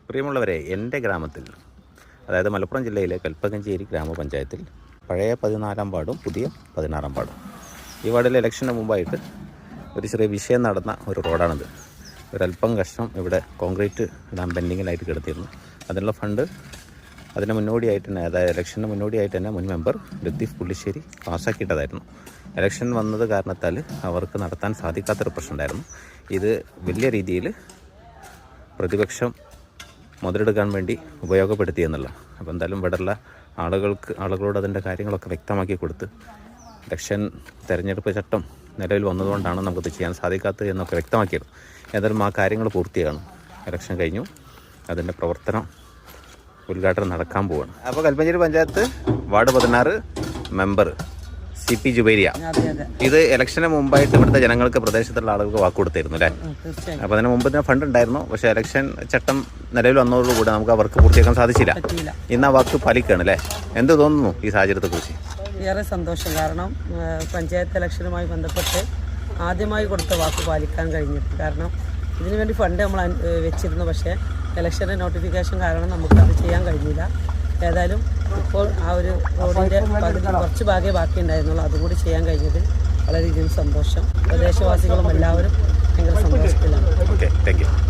പ്രിയമുള്ളവരെ, എൻ്റെ ഗ്രാമത്തിൽ, അതായത് മലപ്പുറം ജില്ലയിലെ കൽപ്പകഞ്ചേരി ഗ്രാമപഞ്ചായത്തിൽ പഴയ 14-ാം വാർഡും പുതിയ 16-ാം വാർഡും, ഈ വാർഡിൽ ഇലക്ഷന് മുമ്പായിട്ട് ഒരു ചെറിയ വിഷയം നടന്ന ഒരു റോഡാണിത്. ഒരല്പം കഷ്ണം ഇവിടെ കോൺക്രീറ്റ് ഇടാൻ പെൻഡിങ്ങിലായിട്ട് കിടത്തിയിരുന്നു. അതിനുള്ള ഫണ്ട് അതിന് മുന്നോടിയായിട്ട് തന്നെ, അതായത് ഇലക്ഷന് മുന്നോടിയായിട്ട് തന്നെ മുൻ മെമ്പർ ലത്തീഫ് പുള്ളിശ്ശേരി പാസ്സാക്കിയിട്ടതായിരുന്നു. ഇലക്ഷൻ വന്നത് കാരണത്താൽ അവർക്ക് നടത്താൻ സാധിക്കാത്തൊരു പ്രശ്നമുണ്ടായിരുന്നു. ഇത് വലിയ രീതിയിൽ പ്രതിപക്ഷം മുതലെടുക്കാൻ വേണ്ടി ഉപയോഗപ്പെടുത്തി എന്നുള്ള. അപ്പോൾ എന്തായാലും ഇവിടെയുള്ള ആളുകളോട് അതിൻ്റെ കാര്യങ്ങളൊക്കെ വ്യക്തമാക്കി കൊടുത്ത്, ഇലക്ഷൻ തെരഞ്ഞെടുപ്പ് ചട്ടം നിലവിൽ വന്നതുകൊണ്ടാണ് നമുക്കത് ചെയ്യാൻ സാധിക്കാത്തത് എന്നൊക്കെ വ്യക്തമാക്കിയത്. ഏതായാലും ആ കാര്യങ്ങൾ പൂർത്തിയാണ്. ഇലക്ഷൻ കഴിഞ്ഞു, അതിൻ്റെ പ്രവർത്തനം ഉദ്ഘാടനം നടക്കാൻ പോവുകയാണ്. അപ്പോൾ Kalpancheri panchayat ward 16 member CP Jubairiya, ഇത് ഇലക്ഷന് മുമ്പായിട്ട് ഇവിടുത്തെ ജനങ്ങൾക്ക്, പ്രദേശത്തുള്ള ആളുകൾക്ക് വാക്ക് കൊടുത്തിരുന്നു അല്ലേ? അപ്പോൾ അതിന് മുമ്പ് തന്നെ ഫണ്ട് ഉണ്ടായിരുന്നു. പക്ഷേ ഇലക്ഷൻ ചട്ടം നിലവിൽ വന്നതോടുകൂടി നമുക്ക് ആ വർക്ക് പൂർത്തിയാക്കാൻ സാധിച്ചില്ല. ഇന്ന് ആ വാക്ക് പാലിക്കുകയാണ് അല്ലേ? എന്ത് തോന്നുന്നു ഈ സാഹചര്യത്തെക്കുറിച്ച്? ഏറെ സന്തോഷം. കാരണം പഞ്ചായത്ത് ഇലക്ഷനുമായി ബന്ധപ്പെട്ട് ആദ്യമായി കൊടുത്ത വാക്ക് പാലിക്കാൻ കഴിഞ്ഞിട്ട്. കാരണം ഇതിനു വേണ്ടി ഫണ്ട് നമ്മൾ വെച്ചിരുന്നു. പക്ഷേ ഇലക്ഷൻ്റെ നോട്ടിഫിക്കേഷൻ കാരണം നമുക്ക് അത് ചെയ്യാൻ കഴിഞ്ഞില്ല. ഏതായാലും ഇപ്പോൾ ആ ഒരു റോഡിൻ്റെ കുറച്ച് ഭാഗമേ ബാക്കി ഉണ്ടായിരുന്നുള്ളൂ. അതുകൂടി ചെയ്യാൻ കഴിഞ്ഞതിൽ വളരെയധികം സന്തോഷം. പ്രദേശവാസികളും എല്ലാവരും ഭയങ്കര സന്തോഷത്തിലാണ്. Okay, thank you.